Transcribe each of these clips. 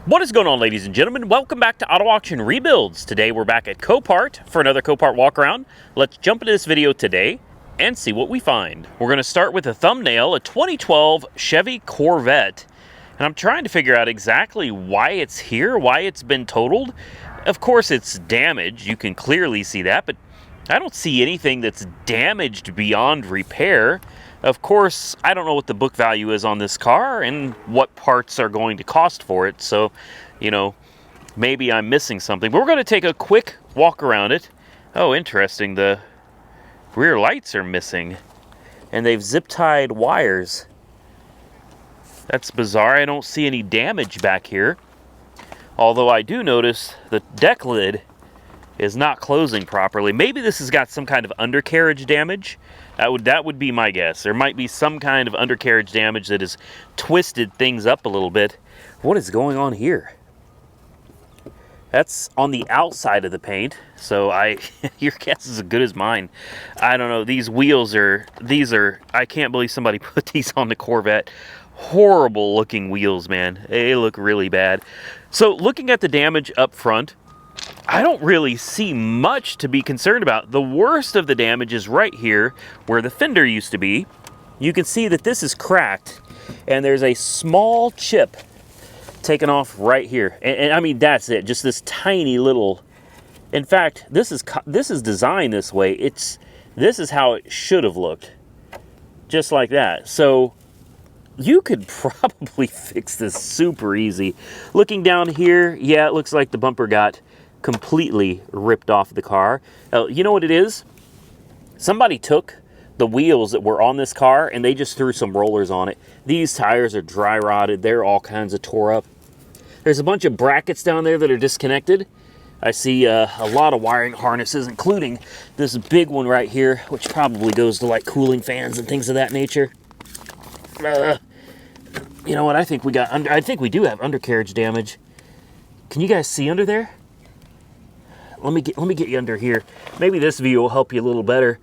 What is going on, ladies and gentlemen? Welcome back to Auto Auction Rebuilds. Today we're back at Copart for another Copart walk around. Let's jump into this video today and see what we find. We're going to start with a thumbnail, a 2012 Chevy Corvette. And I'm trying to figure out exactly why it's here, why it's been totaled. Of course it's damaged, you can clearly see that, but I don't see anything that's damaged beyond repair. Of course, I don't know what the book value is on this car and what parts are going to cost for it. So, you know, maybe I'm missing something. But we're going to take a quick walk around it. Oh, interesting. The rear lights are missing. And they've zip-tied wires. That's bizarre. I don't see any damage back here. Although I do notice the deck lid is not closing properly. Maybe this has got some kind of undercarriage damage. That would be my guess. There might be some kind of undercarriage damage that has twisted things up a little bit. What is going on here? That's on the outside of the paint, so your guess is as good as mine. I don't know. These wheels are, I can't believe somebody put these on the Corvette. Horrible looking wheels, man. They look really bad. So looking at the damage up front, I don't really see much to be concerned about. The worst of the damage is right here where the fender used to be. You can see that this is cracked and there's a small chip taken off right here. And I mean, that's it, just this tiny little. In fact, this is designed this way. This is how it should have looked. Just like that. So you could probably fix this super easy. Looking down here, yeah, it looks like the bumper got completely ripped off the car. You know what it is? Somebody took the wheels that were on this car and they just threw some rollers on it. These tires are dry rotted. They're all kinds of tore up. There's a bunch of brackets down there that are disconnected. I see a lot of wiring harnesses, including this big one right here, which probably goes to like cooling fans and things of that nature. You know what? I think we do have undercarriage damage. Can you guys see under there? Let me get you under here. Maybe this view will help you a little better.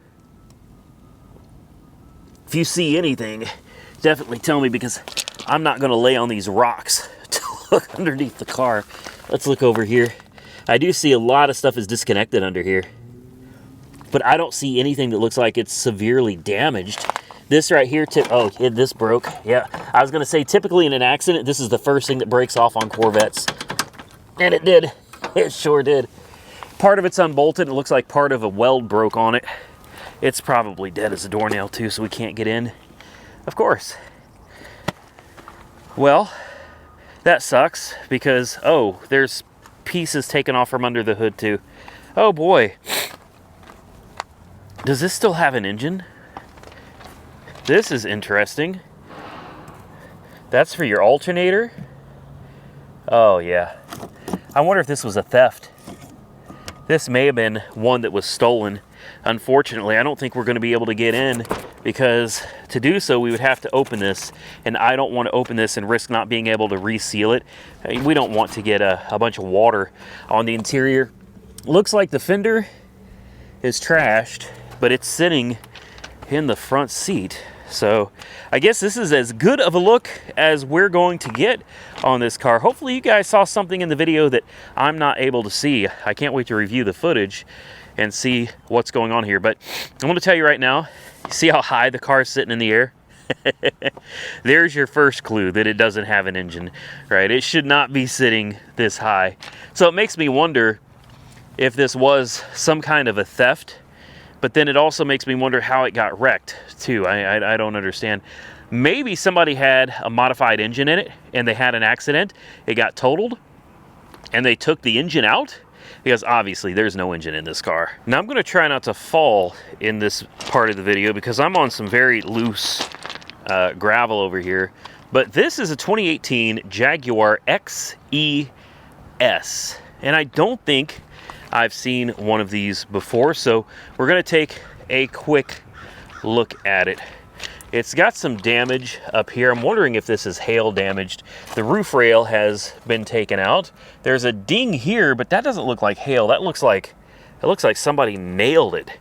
If you see anything, definitely tell me, because I'm not going to lay on these rocks to look underneath the car. Let's look over here. I do see a lot of stuff is disconnected under here, but I don't see anything that looks like it's severely damaged. This right here, this broke. Yeah, I was going to say, typically in an accident, this is the first thing that breaks off on Corvettes. And it did. It sure did. Part of it's unbolted. It looks like part of a weld broke on it. It's probably dead as a doornail too, so we can't get in. Of course. Well, that sucks because, oh, there's pieces taken off from under the hood too. Oh boy. Does this still have an engine? This is interesting. That's for your alternator? Oh yeah. I wonder if this was a theft. This may have been one that was stolen. Unfortunately, I don't think we're going to be able to get in, because to do so, we would have to open this, and I don't want to open this and risk not being able to reseal it. We don't want to get a bunch of water on the interior. Looks like the fender is trashed, but it's sitting in the front seat. So I guess this is as good of a look as we're going to get on this car. Hopefully you guys saw something in the video that I'm not able to see. I can't wait to review the footage and see what's going on here. But I'm going to tell you right now, see how high the car is sitting in the air? There's your first clue that it doesn't have an engine, right? It should not be sitting this high. So it makes me wonder if this was some kind of a theft. But then it also makes me wonder how it got wrecked, too. I don't understand. Maybe somebody had a modified engine in it, and they had an accident. It got totaled, and they took the engine out, because obviously there's no engine in this car. Now I'm going to try not to fall in this part of the video, because I'm on some very loose gravel over here. But this is a 2018 Jaguar XES, and I don't think I've seen one of these before, so we're going to take a quick look at it. It's got some damage up here. I'm wondering if this is hail damaged. The roof rail has been taken out. There's a ding here, but that doesn't look like hail. That looks like somebody nailed it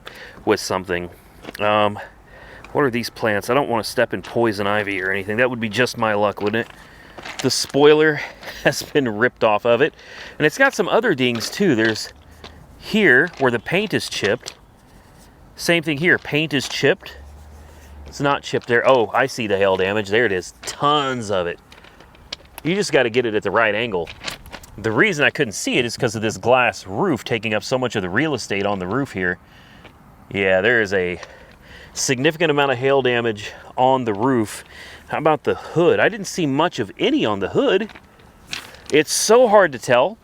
with something. What are these plants? I don't want to step in poison ivy or anything. That would be just my luck, wouldn't it? The spoiler has been ripped off of it. And it's got some other dings too. There's here where the paint is chipped. Same thing here, paint is chipped. It's not chipped there. Oh, I see the hail damage. There it is, tons of it. You just got to get it at the right angle. The reason I couldn't see it is because of this glass roof taking up so much of the real estate on the roof here. Yeah, there is a significant amount of hail damage on the roof. How about the hood? I didn't see much of any on the hood. It's so hard to tell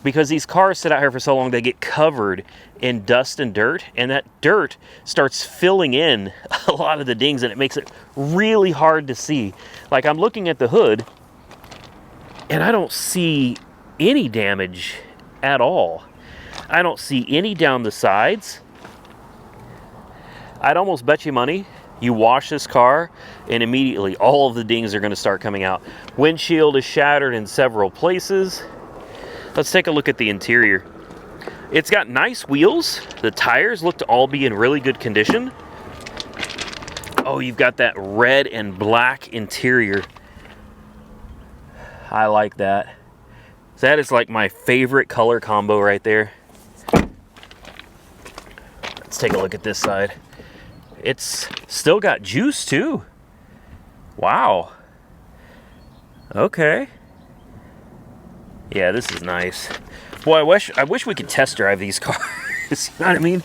because these cars sit out here for so long, they get covered in dust and dirt, and that dirt starts filling in a lot of the dings, and it makes it really hard to see. Like, I'm looking at the hood, and I don't see any damage at all. I don't see any down the sides. I'd almost bet you money you wash this car and immediately all of the dings are going to start coming out. Windshield is shattered in several places. Let's take a look at the interior. It's got nice wheels. The tires look to all be in really good condition. Oh, you've got that red and black interior. I like that. That is like my favorite color combo right there. Let's take a look at this side. It's still got juice too. Wow. Okay. Yeah, this is nice. Boy, I wish we could test drive these cars. You know what I mean?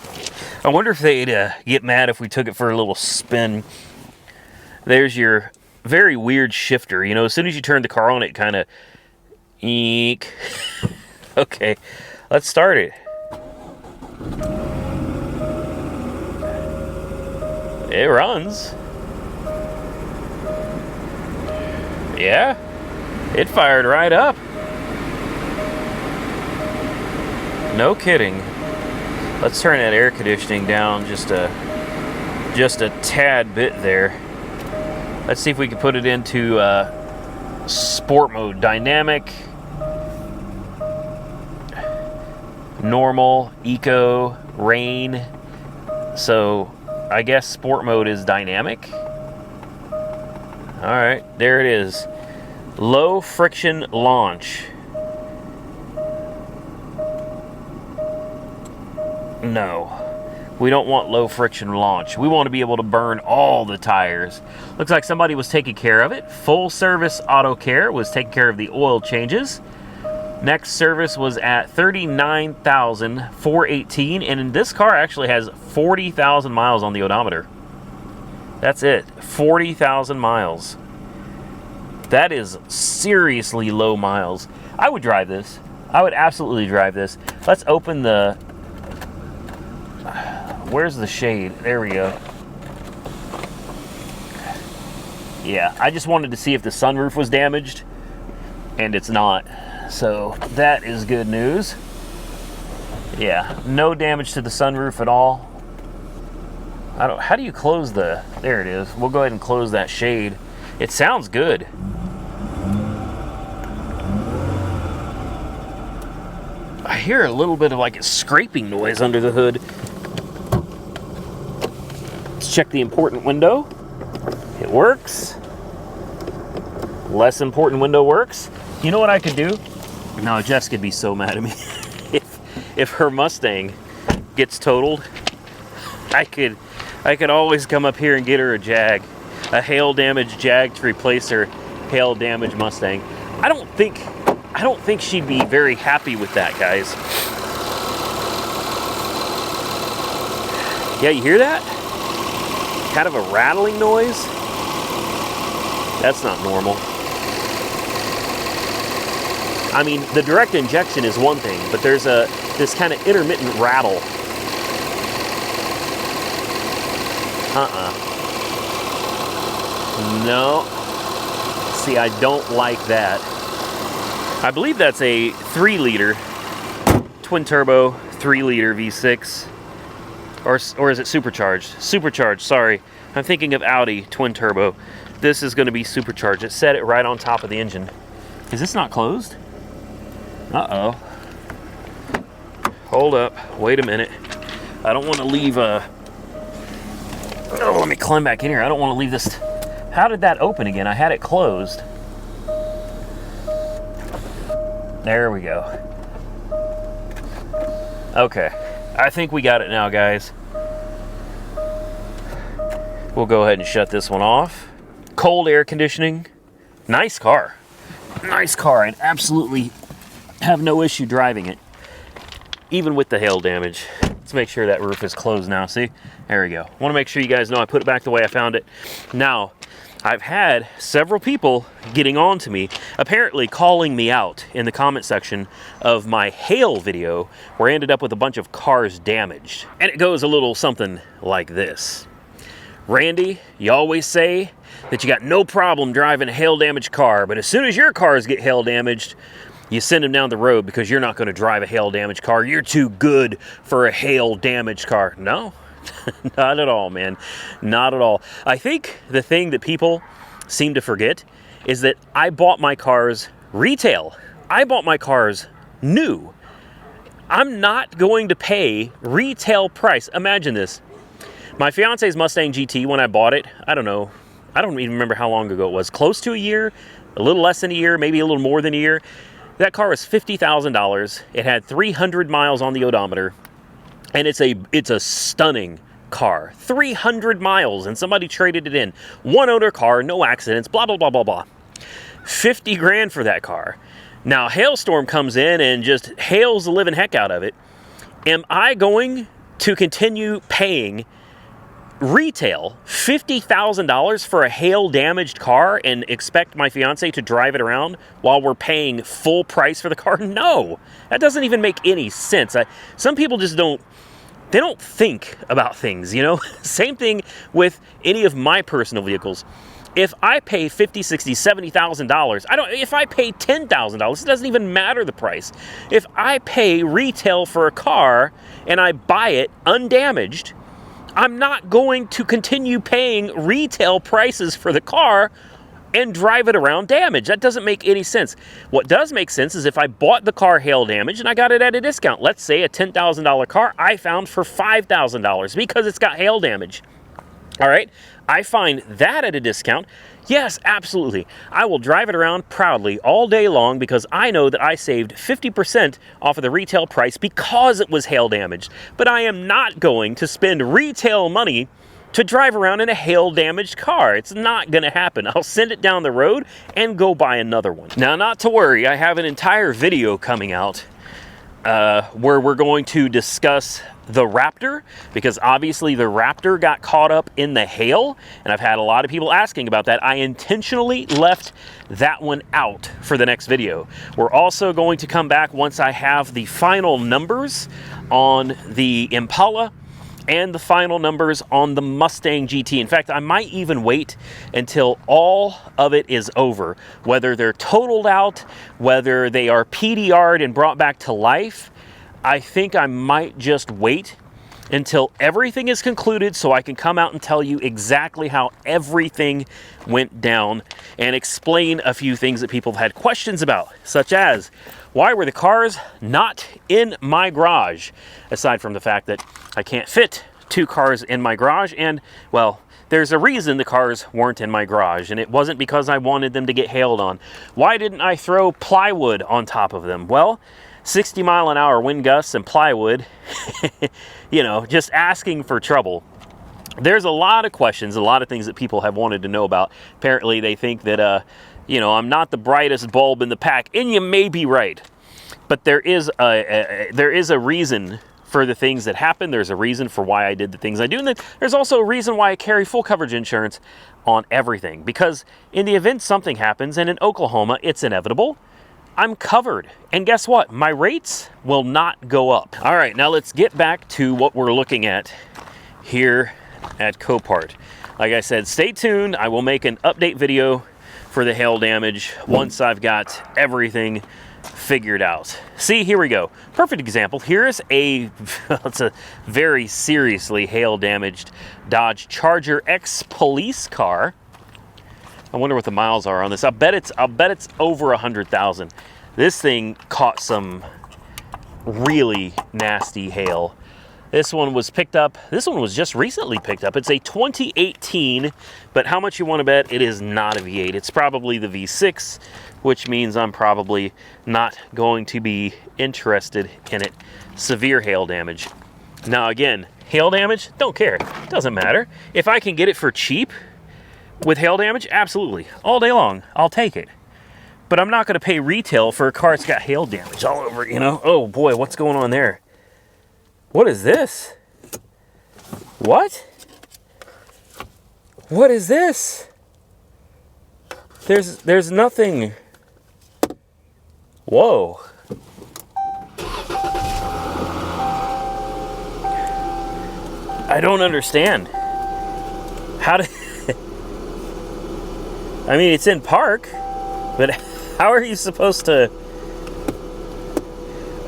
I wonder if they'd get mad if we took it for a little spin. There's your very weird shifter. You know, as soon as you turn the car on, it kind of eek. Okay, let's start it. It runs. Yeah, it fired right up. No kidding. Let's turn that air conditioning down just a tad bit there. Let's see if we can put it into sport mode. Dynamic, normal, eco, rain. So I guess sport mode is dynamic. All right, there it is. Low friction launch. No, we don't want low friction launch. We want to be able to burn all the tires. Looks like somebody was taking care of it. Full service auto care was taking care of the oil changes. Next service was at $39,418, and this car actually has 40,000 miles on the odometer. That's it, 40,000 miles. That is seriously low miles. I would drive this. I would absolutely drive this. Let's open the... Where's the shade? There we go. Yeah, I just wanted to see if the sunroof was damaged, and it's not. So that is good news. Yeah, no damage to the sunroof at all. How do you close the... There it is. We'll go ahead and close that shade. It sounds good. I hear a little bit of like a scraping noise under the hood. Let's check the important window. It works. Less important window works. You know what I could do? No, Jess could be so mad at me. if her Mustang gets totaled, I could always come up here and get her a Jag. A hail damaged Jag to replace her hail damaged Mustang. I don't think she'd be very happy with that, guys. Yeah, you hear that? Kind of a rattling noise. That's not normal. I mean, the direct injection is one thing, but there's this kind of intermittent rattle. No. See, I don't like that. I believe that's a 3-liter twin turbo 3-liter V6, or is it supercharged? Supercharged. Sorry, I'm thinking of Audi twin turbo. This is going to be supercharged. It set it right on top of the engine. Is this not closed? Uh-oh. Hold up. Wait a minute. I don't want to leave Oh, let me climb back in here. I don't want to leave this. How did that open again? I had it closed. There we go. Okay, I think we got it now, guys. We'll go ahead and shut this one off. Cold air conditioning. Nice car. Nice car. I'd absolutely have no issue driving it, even with the hail damage. Let's make sure that roof is closed now. See? There we go. Want to make sure you guys know I put it back the way I found it. Now, I've had several people getting on to me, apparently calling me out in the comment section of my hail video, where I ended up with a bunch of cars damaged. And it goes a little something like this. Randy, you always say that you got no problem driving a hail damaged car, but as soon as your cars get hail damaged, you send them down the road because you're not going to drive a hail damaged car. You're too good for a hail damaged car. No, not at all, man. Not at all. I think the thing that people seem to forget is that I bought my cars retail. I bought my cars new. I'm not going to pay retail price. Imagine this. My fiance's Mustang GT, when I bought it, I don't know, I don't even remember how long ago it was. Close to a year, a little less than a year, maybe a little more than a year. That car was $50,000. It had 300 miles on the odometer, and it's a stunning car. 300 miles, and somebody traded it in. One owner car, no accidents, blah, blah, blah, blah, blah. 50 grand for that car. Now, hailstorm comes in and just hails the living heck out of it. Am I going to continue paying retail $50,000 for a hail damaged car and expect my fiance to drive it around while we're paying full price for the car? No, that doesn't even make any sense. Some people just don't think about things, you know? Same thing with any of my personal vehicles. If I pay $50,000, $60,000, $70,000, if I pay $10,000, it doesn't even matter the price. If I pay retail for a car and I buy it undamaged, I'm not going to continue paying retail prices for the car and drive it around damaged. That doesn't make any sense. What does make sense is if I bought the car hail damaged and I got it at a discount. Let's say a $10,000 car I found for $5,000 because it's got hail damage. All right, I find that at a discount. Yes, absolutely. I will drive it around proudly all day long because I know that I saved 50% off of the retail price because it was hail damaged. But I am not going to spend retail money to drive around in a hail damaged car. It's not going to happen. I'll send it down the road and go buy another one. Now, not to worry, I have an entire video coming out where we're going to discuss the Raptor, because obviously the Raptor got caught up in the hail, and I've had a lot of people asking about that. I intentionally left that one out for the next video. We're also going to come back once I have the final numbers on the Impala and the final numbers on the Mustang GT. In fact, I might even wait until all of it is over, whether they're totaled out, whether they are PDR'd and brought back to life. I think I might just wait until everything is concluded so I can come out and tell you exactly how everything went down and explain a few things that people have had questions about, such as why were the cars not in my garage, aside from the fact that I can't fit 2 cars in my garage, and well, there's a reason the cars weren't in my garage, and it wasn't because I wanted them to get hailed on. Why didn't I throw plywood on top of them? Well, 60-mile-an-hour wind gusts and plywood, you know, just asking for trouble. There's a lot of questions, a lot of things that people have wanted to know about. Apparently, they think that, you know, I'm not the brightest bulb in the pack, and you may be right. But there is a reason for the things that happen. There's a reason for why I did the things I do. And then there's also a reason why I carry full coverage insurance on everything. Because in the event something happens, and in Oklahoma, it's inevitable, I'm covered. And guess what? My rates will not go up. All right, now let's get back to what we're looking at here at Copart. Like I said, stay tuned. I will make an update video for the hail damage once I've got everything figured out. See, here we go. Perfect example. Here's it's a very seriously hail damaged Dodge Charger X police car. I wonder what the miles are on this. I'll bet it's over 100,000. This thing caught some really nasty hail. This one was picked up. This one was just recently picked up. It's a 2018, but how much you want to bet it is not a V8. It's probably the V6, which means I'm probably not going to be interested in it. Severe hail damage. Now again, hail damage, don't care. Doesn't matter. If I can get it for cheap with hail damage, absolutely. All day long, I'll take it. But I'm not going to pay retail for a car that's got hail damage all over it, you know? Oh boy, what's going on there? What is this? What? What is this? There's nothing. Whoa. I don't understand. How did... I mean, it's in park, but how are you supposed to...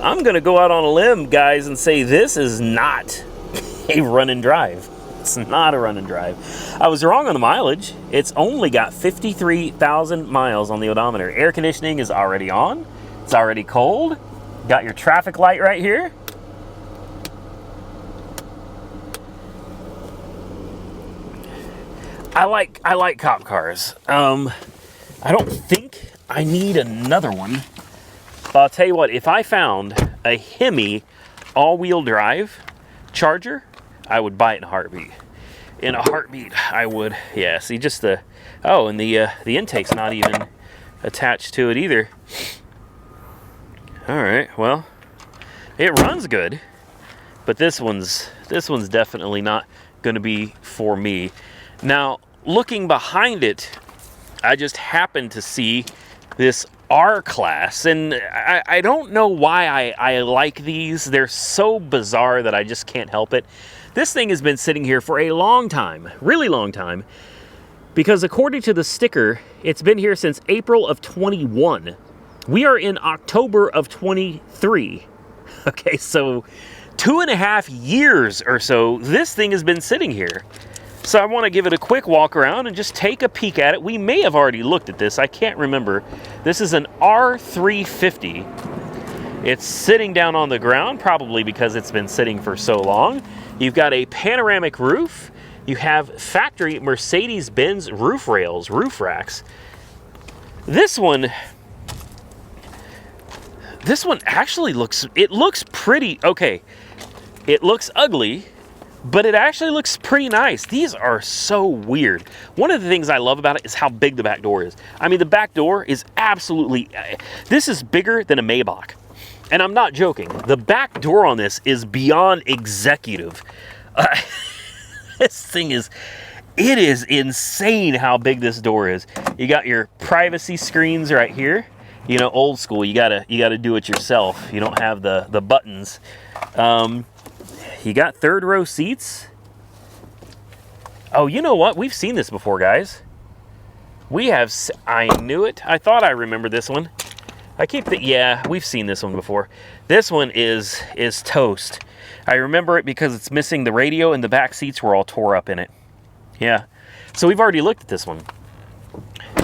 I'm going to go out on a limb, guys, and say this is not a run and drive. It's not a run and drive. I was wrong on the mileage. It's only got 53,000 miles on the odometer. Air conditioning is already on. It's already cold. Got your traffic light right here. I like cop cars. I don't think I need another one. But I'll tell you what, if I found a Hemi all-wheel drive Charger, I would buy it in a heartbeat. In a heartbeat, I would. Yeah, see, just the... Oh, and the intake's not even attached to it either. All right, well, it runs good, but this one's definitely not going to be for me. Now, looking behind it, I just happened to see this R-Class, and I don't know why I like these. They're so bizarre that I just can't help it. This thing has been sitting here for a long time, really long time, because according to the sticker, it's been here since April of 21. We are in October of 23. Okay, so 2.5 years or so, this thing has been sitting here. So I want to give it a quick walk around and just take a peek at it. We may have already looked at this. I can't remember. This is an R350. It's sitting down on the ground, probably because it's been sitting for so long. You've got a panoramic roof. You have factory Mercedes-Benz roof rails, roof racks. This one actually looks pretty, okay. It looks ugly, but it actually looks pretty nice. These are so weird. One of the things I love about it is how big the back door is. I mean, the back door is absolutely, this is bigger than a Maybach. And I'm not joking. The back door on this is beyond executive. This thing is, it is insane how big this door is. You got your privacy screens right here. You know, old school, you gotta do it yourself. You don't have the buttons. You got third row seats. Oh, you know what? We've seen this before, guys. We have, I knew it. I thought I remembered this one. Yeah, we've seen this one before. This one is toast. I remember it because it's missing the radio and the back seats were all tore up in it. Yeah, so we've already looked at this one.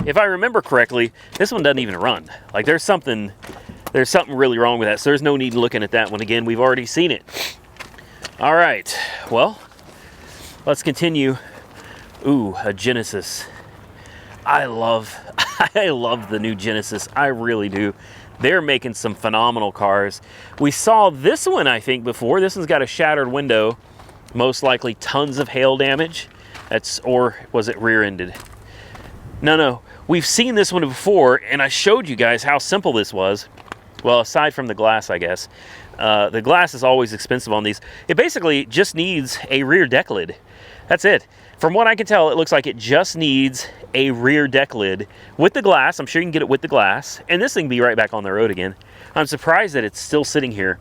If I remember correctly, this one doesn't even run. Like there's something really wrong with that, so there's no need in looking at that one again. We've already seen it. All right, well, let's continue. Ooh, a Genesis. I love the new Genesis. I really do. They're making some phenomenal cars. We saw this one, I think, before. This one's got a shattered window. Most likely tons of hail damage. Or was it rear-ended? No. We've seen this one before, and I showed you guys how simple this was. Well, aside from the glass, I guess. The glass is always expensive on these. It basically just needs a rear deck lid. That's it. From what I can tell, it looks like it just needs a rear deck lid with the glass. I'm sure you can get it with the glass. And this thing will be right back on the road again. I'm surprised that it's still sitting here.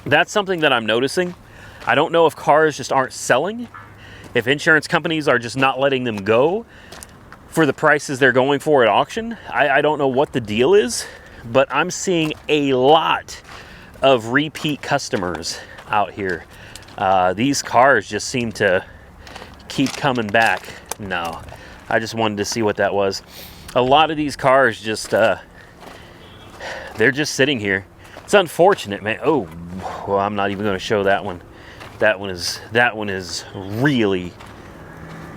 That's something that I'm noticing. I don't know if cars just aren't selling, if insurance companies are just not letting them go for the prices they're going for at auction. I don't know what the deal is, but I'm seeing a lot of repeat customers out here. These cars just seem to keep coming back. No, I just wanted to see what that was. A lot of these cars just, they're just sitting here. It's unfortunate, man. Oh, well, I'm not even going to show that one. That one is really,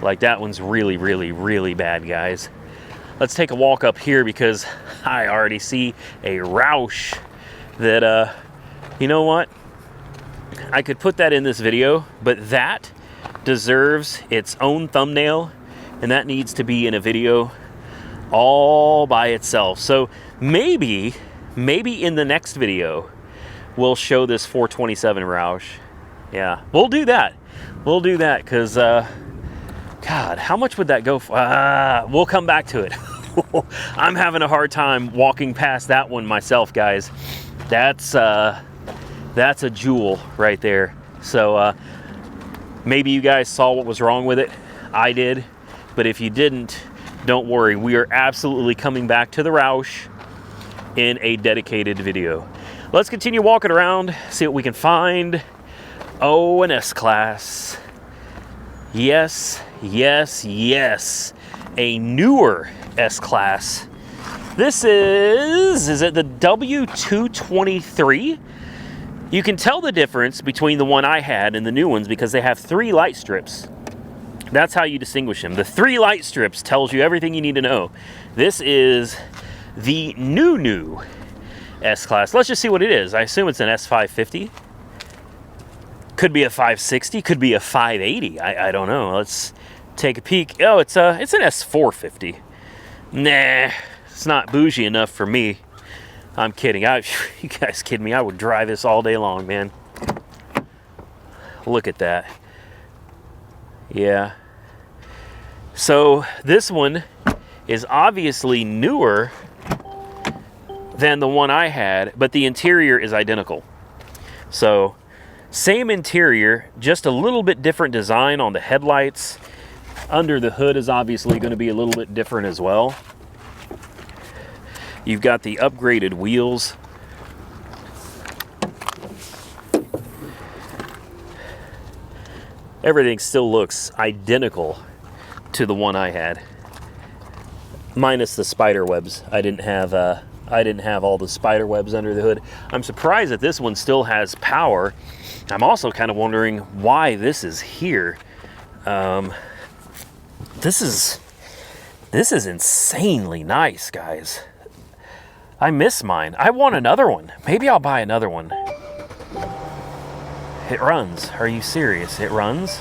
like, that one's really, really, really bad, guys. Let's take a walk up here because I already see a Roush that, you know what? I could put that in this video, but that deserves its own thumbnail, and that needs to be in a video all by itself. So maybe in the next video, we'll show this 427 Roush. Yeah, we'll do that. We'll do that because, God, how much would that go for? We'll come back to it. I'm having a hard time walking past that one myself, guys. That's a jewel right there. So maybe you guys saw what was wrong with it. I did. But if you didn't, don't worry. We are absolutely coming back to the Roush in a dedicated video. Let's continue walking around, see what we can find. Oh, an S-Class. Yes, yes, yes. A newer S-Class. This is it the W223? You can tell the difference between the one I had and the new ones because they have 3 light strips. That's how you distinguish them. The 3 light strips tells you everything you need to know. This is the new S-Class. Let's just see what it is. I assume it's an S550. Could be a 560, could be a 580. I don't know. Let's take a peek. Oh, it's an S450. Nah, it's not bougie enough for me. I'm kidding. You guys kidding me? I would drive this all day long, man. Look at that. Yeah. So this one is obviously newer than the one I had, but the interior is identical. So same interior, just a little bit different design on the headlights. Under the hood is obviously going to be a little bit different as well. You've got the upgraded wheels. Everything still looks identical to the one I had, minus the spider webs. I didn't have all the spider webs under the hood. I'm surprised that this one still has power. I'm also kind of wondering why this is here. This is insanely nice, guys. I miss mine. I want another one. Maybe I'll buy another one. It runs. Are you serious? It runs?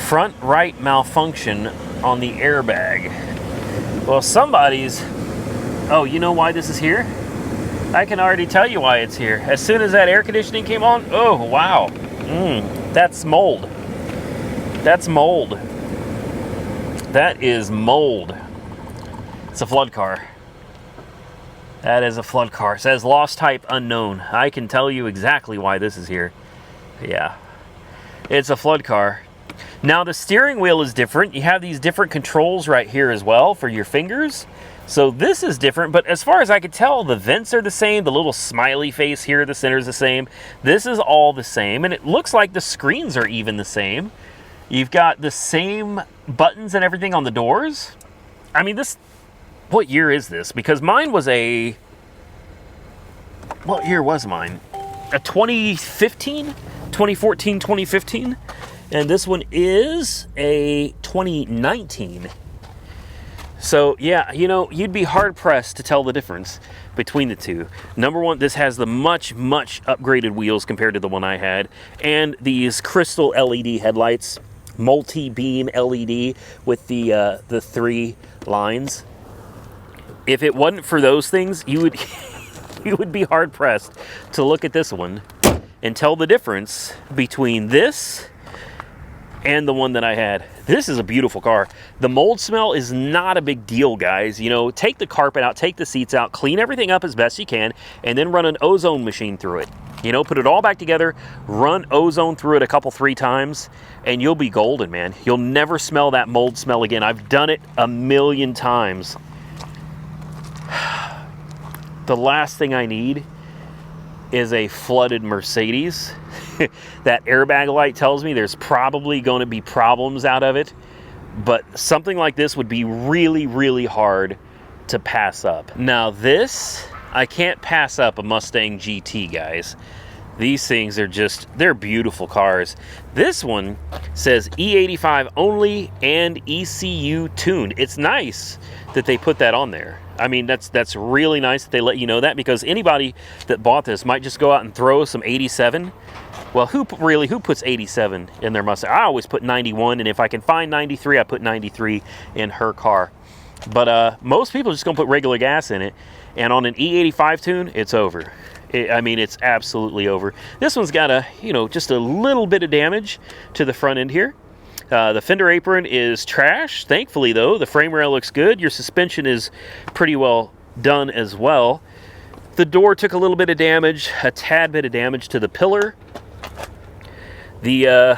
Front right malfunction on the airbag. Well, somebody's... Oh, you know why this is here? I can already tell you why it's here. As soon as that air conditioning came on, oh, wow. That's mold. That's mold. That is mold. It's a flood car. That is a flood car. It says lost type unknown. I can tell you exactly why this is here. Yeah. It's a flood car. Now the steering wheel is different. You have these different controls right here as well for your fingers. So this is different, but as far as I could tell, the vents are the same. The little smiley face here, the center is the same. This is all the same, and it looks like the screens are even the same. You've got the same buttons and everything on the doors. I mean, this... What year is this? Because mine was a... What year was mine? A 2015? 2014, 2015? And this one is a 2019. So, yeah, you know, you'd be hard-pressed to tell the difference between the two. Number one, this has the much, much upgraded wheels compared to the one I had. And these crystal LED headlights, multi-beam LED with the 3 lines. If it wasn't for those things, you would be hard-pressed to look at this one and tell the difference between this and the one that I had. This is a beautiful car. The mold smell is not a big deal, guys. You know, take the carpet out, take the seats out, clean everything up as best you can, and then run an ozone machine through it. You know, put it all back together, run ozone through it 2-3 times, and you'll be golden, man. You'll never smell that mold smell again. I've done it a million times. The last thing I need is a flooded Mercedes. That airbag light tells me there's probably going to be problems out of it, but something like this would be really, really hard to pass up. Now this, I can't pass up a Mustang GT, guys. These things are just, they're beautiful cars. This one says E85 only and ECU tuned. It's nice that they put that on there. I mean, that's really nice that they let you know that, because anybody that bought this might just go out and throw some 87. Well, who puts 87 in their Mustang? I always put 91, and if I can find 93, I put 93 in her car. But most people are just gonna put regular gas in it, and on an E85 tune, it's over. I mean, it's absolutely over. This one's got a, you know, just a little bit of damage to the front end here. The fender apron is trash. Thankfully, though, the frame rail looks good. Your suspension is pretty well done as well. The door took a little bit of damage, a tad bit of damage to the pillar. The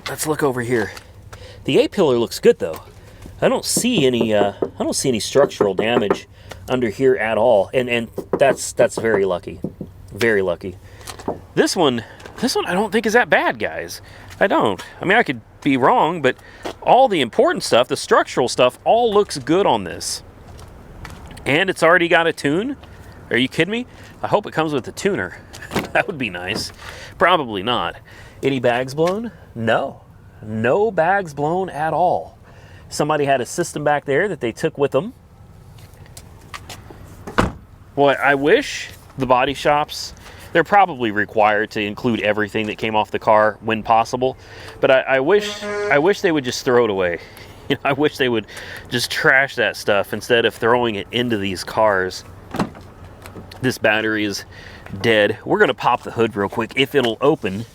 let's look over here. The A-pillar looks good, though. I don't see any structural damage under here at all, and that's very lucky, very lucky. This one I don't think is that bad, guys. I don't. I mean, I could be wrong, but all the important stuff, the structural stuff, all looks good on this. And it's already got a tune. Are you kidding me? I hope it comes with a tuner. That would be nice. Probably not. Any bags blown? No. No bags blown at all. Somebody had a system back there that they took with them. Boy, I wish the body shops, they're probably required to include everything that came off the car when possible, but I wish they would just throw it away. You know, I wish they would just trash that stuff instead of throwing it into these cars. This battery is dead. We're gonna pop the hood real quick if it'll open.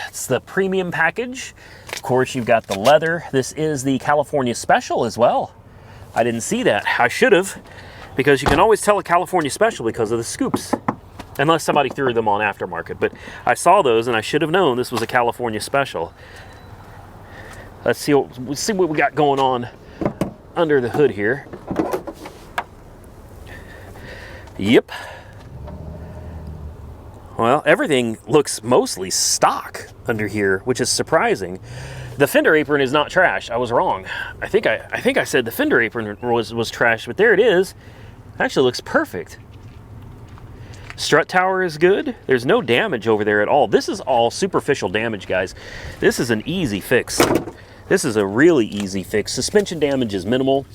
It's the premium package. Of course, you've got the leather. This is the California Special as well. I didn't see that. I should have, because you can always tell a California Special because of the scoops, unless somebody threw them on aftermarket. But I saw those, and I should have known this was a California Special. Let's see what we got going on under the hood here. Yep. Well, everything looks mostly stock under here, which is surprising. The fender apron is not trash. I was wrong. I think I said the fender apron was trash, but there it is. It actually looks perfect. Strut tower is good. There's no damage over there at all. This is all superficial damage, guys. This is an easy fix. This is a really easy fix. Suspension damage is minimal.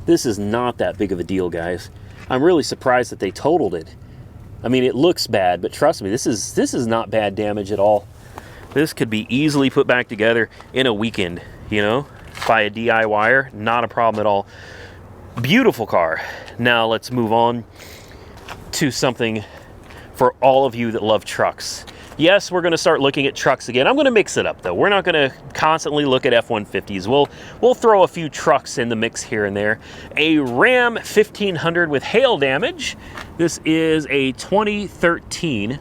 This is not that big of a deal, guys. I'm really surprised that they totaled it. I mean, it looks bad, but trust me, this is not bad damage at all. This could be easily put back together in a weekend, you know, by a DIYer. Not a problem at all. Beautiful car. Now let's move on to something for all of you that love trucks. Yes, we're going to start looking at trucks again. I'm going to mix it up, though. We're not going to constantly look at F-150s. We'll throw a few trucks in the mix here and there. A Ram 1500 with hail damage. This is a 2013,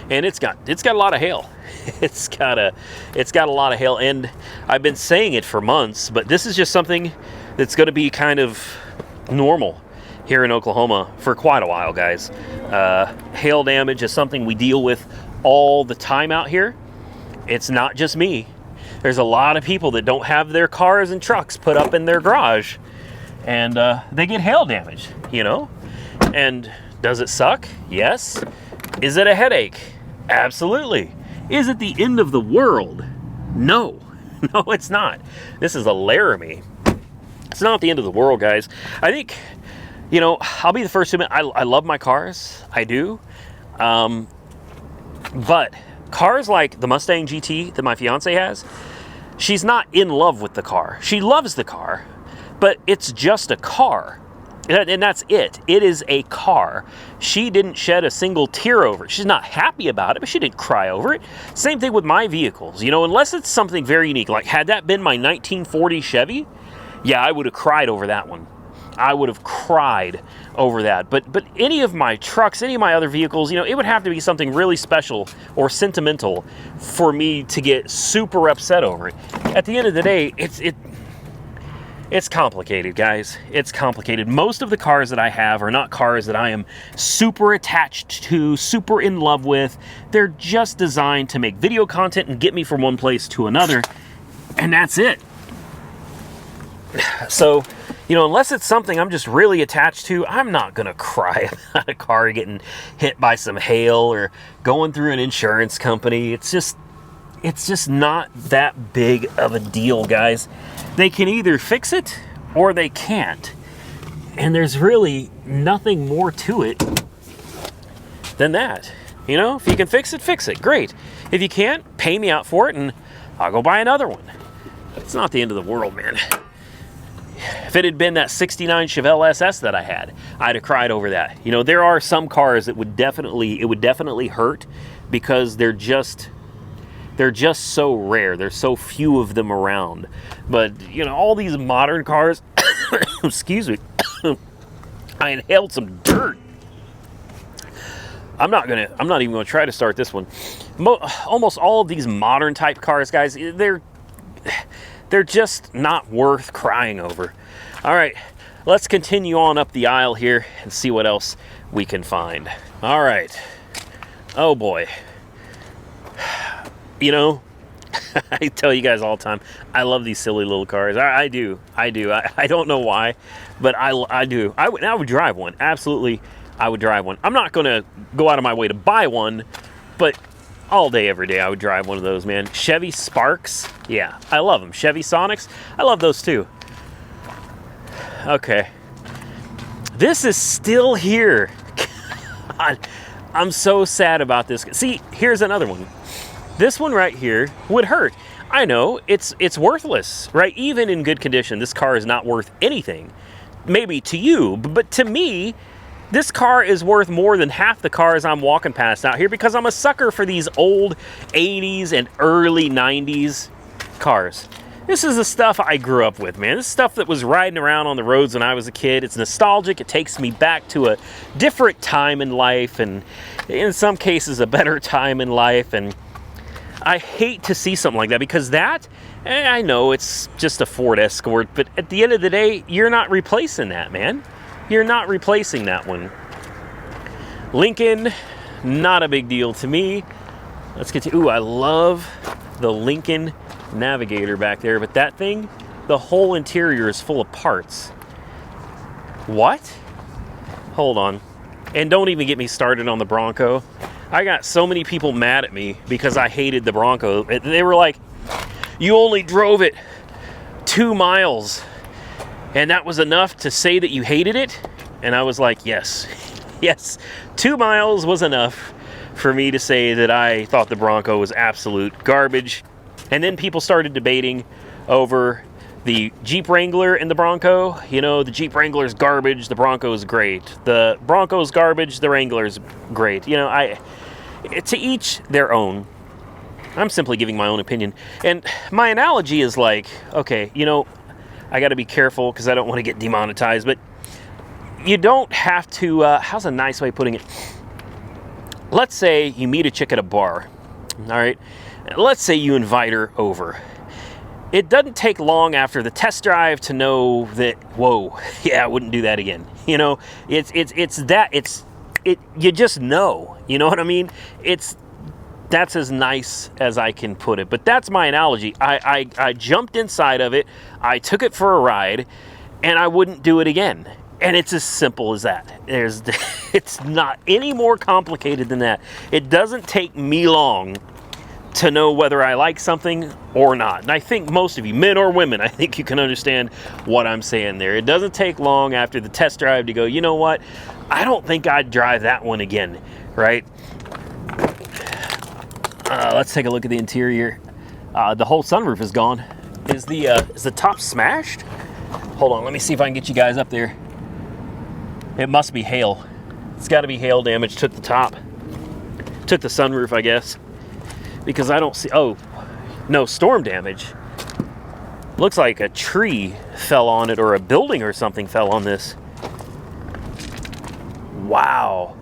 and it's got a lot of hail. It's got a lot of hail, and I've been saying it for months, but this is just something that's going to be kind of normal here in Oklahoma for quite a while, guys. Hail damage is something we deal with all the time out here. It's not just me. There's a lot of people that don't have their cars and trucks put up in their garage, and they get hail damage, you know? And does it suck? Yes. Is it a headache? Absolutely. Is it the end of the world? No. No, it's not. This is a Laramie. It's not the end of the world, guys. I think, you know, I'll be the first to admit, I love my cars. I do. But cars like the Mustang GT that my fiance has, she's not in love with the car. She loves the car, but it's just a car. And that's it. It is a car. She didn't shed a single tear over it. She's not happy about it, but she didn't cry over it. Same thing with my vehicles. You know, unless it's something very unique. Like, had that been my 1940 Chevy, yeah, I would have cried over that one. I would have cried over that. But any of my trucks, any of my other vehicles, you know, it would have to be something really special or sentimental for me to get super upset over it. At the end of the day, it's complicated, guys. It's complicated. Most of the cars that I have are not cars that I am super attached to, super in love with. They're just designed to make video content and get me from one place to another, and that's it. So, You know, unless it's something I'm just really attached to, I'm not going to cry about a car getting hit by some hail or going through an insurance company. It's just not that big of a deal, guys. They can either fix it or they can't. And there's really nothing more to it than that. You know, if you can fix it, great. If you can't, pay me out for it and I'll go buy another one. It's not the end of the world, man. If it had been that 69 Chevy SS that I had, I'd have cried over that. You know, there are some cars that it would definitely hurt because they're just so rare. There's so few of them around. But, you know, all these modern cars, excuse me, I inhaled some dirt. I'm not even gonna try to start this one. Almost all of these modern type cars, guys, they're just not worth crying over. All right, let's continue on up the aisle here and see what else we can find. All right. Oh boy. You know, I tell you guys all the time, I love these silly little cars. I do. I don't know why, but I do. I would drive one. Absolutely, I would drive one. I'm not going to go out of my way to buy one, but all day, every day, I would drive one of those, man. Chevy Sparks. Yeah, I love them. Chevy Sonics. I love those too. Okay. This is still here. God, I'm so sad about this. See, here's another one. This one right here would hurt. I know, it's worthless, right? Even in good condition, this car is not worth anything. Maybe to you, but to me, this car is worth more than half the cars I'm walking past out here because I'm a sucker for these old 80s and early 90s cars. This is the stuff I grew up with, man. This is stuff that was riding around on the roads when I was a kid. It's nostalgic. It takes me back to a different time in life and in some cases a better time in life. And I hate to see something like that because that, I know it's just a Ford Escort, but at the end of the day, you're not replacing that, man. You're not replacing that one. Lincoln, not a big deal to me. Let's get to, ooh, I love the Lincoln Navigator back there, but that thing, the whole interior is full of parts. What? Hold on. And don't even get me started on the Bronco. I got so many people mad at me because I hated the Bronco. They were like, you only drove it 2 miles and that was enough to say that you hated it? And I was like, yes. Yes, 2 miles was enough for me to say that I thought the Bronco was absolute garbage. And then people started debating over the Jeep Wrangler and the Bronco. You know, the Jeep Wrangler's garbage, the Bronco's great. The Bronco's garbage, the Wrangler's great. You know, to each their own. I'm simply giving my own opinion. And my analogy is like, okay, you know, I got to be careful because I don't want to get demonetized, but you don't have to, how's a nice way of putting it? Let's say you meet a chick at a bar, all right? Let's say you invite her over. It doesn't take long after the test drive to know that, whoa, yeah, I wouldn't do that again. You know, you just know, you know what I mean? That's as nice as I can put it, but that's my analogy. I jumped inside of it, I took it for a ride, and I wouldn't do it again. And it's as simple as that. It's not any more complicated than that. It doesn't take me long to know whether I like something or not. And I think most of you, men or women, I think you can understand what I'm saying there. It doesn't take long after the test drive to go, you know what? I don't think I'd drive that one again, right? Let's take a look at the interior. The whole sunroof is gone. Is the top smashed? Hold on, let me see if I can get you guys up there. It must be hail. It's got to be hail damage. Took the top. Took the sunroof, I guess. Because I don't see... Oh, no, storm damage. Looks like a tree fell on it or a building or something fell on this. Wow.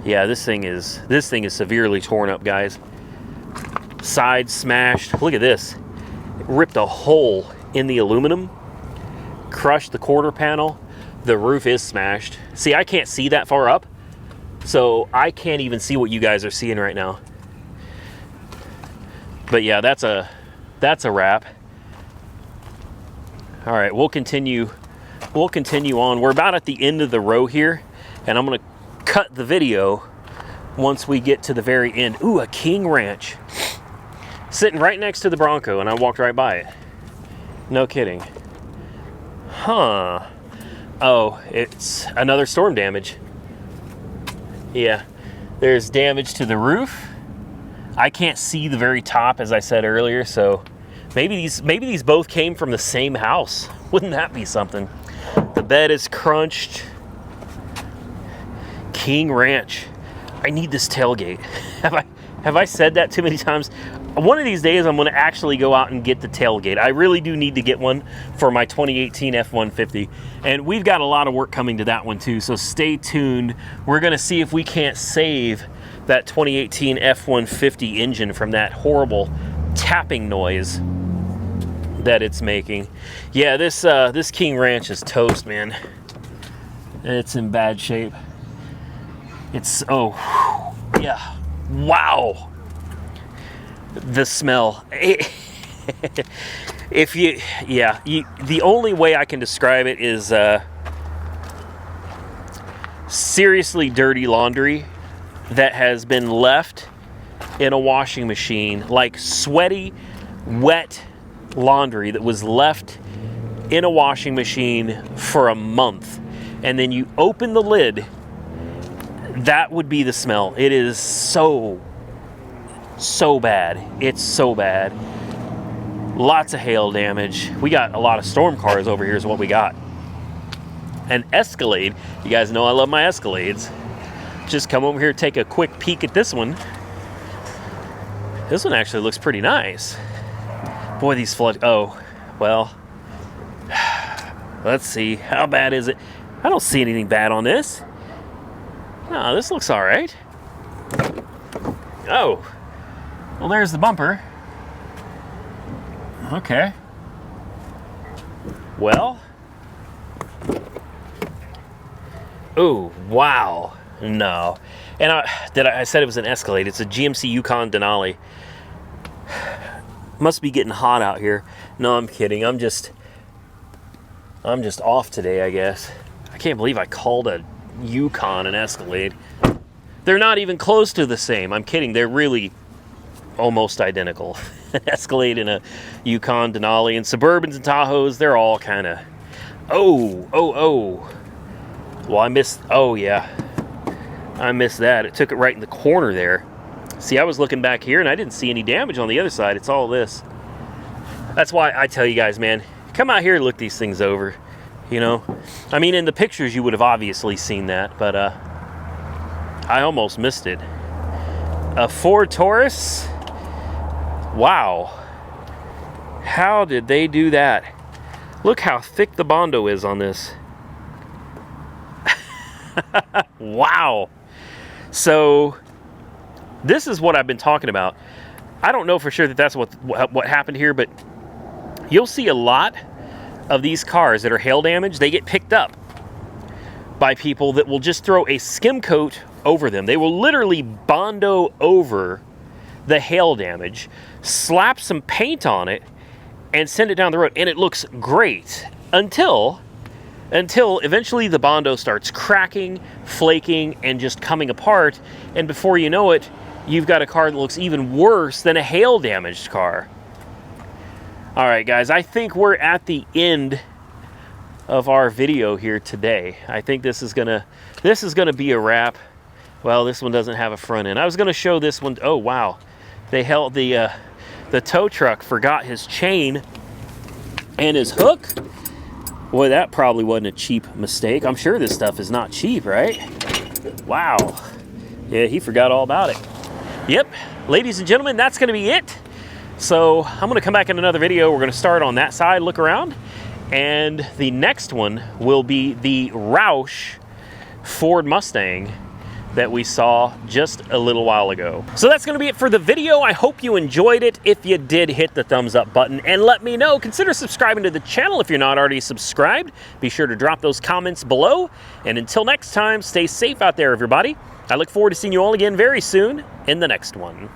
Yeah, this thing is severely torn up, guys. Side smashed. Look at this. It ripped a hole in the aluminum. Crushed the quarter panel. The roof is smashed. See, I can't see that far up, so I can't even see what you guys are seeing right now. But yeah, that's a wrap. All right, we'll continue we'll continue on. We're about at the end of the row here, and I'm gonna cut the video once we get to the very end. Ooh, a King Ranch. Sitting right next to the Bronco, and I walked right by it. No kidding. Huh. Oh, it's another storm damage. Yeah, there's damage to the roof. I can't see the very top, as I said earlier, so maybe these both came from the same house. Wouldn't that be something? The bed is crunched. King Ranch. I need this tailgate. Have I said that too many times? One of these days, I'm going to actually go out and get the tailgate. I really do need to get one for my 2018 F-150. And we've got a lot of work coming to that one too, so stay tuned. We're going to see if we can't save that 2018 F-150 engine from that horrible tapping noise that it's making. Yeah, this King Ranch is toast, man. It's in bad shape. It's, oh, yeah. Wow. The smell. If you, yeah, the only way I can describe it is seriously dirty laundry that has been left in a washing machine, like sweaty, wet laundry that was left in a washing machine for a month, and then you open the lid. That would be the smell. It is so bad. It's so bad. Lots of hail damage. We got a lot of storm cars over here is what we got. An Escalade. You guys know I love my Escalades. Just come over here, take a quick peek at this one. This one actually looks pretty nice. Boy, these flood. Oh, well. Let's see. How bad is it? I don't see anything bad on this. No, this looks all right. Oh. Well, there's the bumper. Okay. Well. Oh, wow. No. And I said it was an Escalade. It's a GMC Yukon Denali. Must be getting hot out here. No, I'm kidding. I'm just off today, I guess. I can't believe I called a Yukon an Escalade. They're not even close to the same. I'm kidding. They're really almost identical. An Escalade and a Yukon Denali, and Suburbans and Tahoes, they're all kind of... Oh. Well, I missed... Oh, yeah. I missed that. It took it right in the corner there. See, I was looking back here, and I didn't see any damage on the other side. It's all this. That's why I tell you guys, man, come out here and look these things over. You know? I mean, in the pictures, you would have obviously seen that, but I almost missed it. A Ford Taurus? Wow. How did they do that? Look how thick the Bondo is on this. Wow. So, this is what I've been talking about. I don't know for sure that that's what happened here, but you'll see a lot of these cars that are hail damaged. They get picked up by people that will just throw a skim coat over them. They will literally Bondo over the hail damage, slap some paint on it, and send it down the road. And it looks great until eventually the Bondo starts cracking, flaking, and just coming apart. And before you know it, you've got a car that looks even worse than a hail damaged car. All right, guys, I think we're at the end of our video here today. I think this is gonna be a wrap. Well, this one doesn't have a front end. I was gonna show this one. Oh wow, they held the tow truck forgot his chain and his hook. Boy, that probably wasn't a cheap mistake. I'm sure this stuff is not cheap, right? Wow. Yeah, he forgot all about it. Yep, ladies and gentlemen, that's gonna be it. So I'm gonna come back in another video. We're gonna start on that side, look around, and the next one will be the Roush Ford Mustang that we saw just a little while ago. So that's gonna be it for the video. I hope you enjoyed it. If you did, hit the thumbs up button and let me know. Consider subscribing to the channel if you're not already subscribed. Be sure to drop those comments below. And until next time, stay safe out there, everybody. I look forward to seeing you all again very soon in the next one.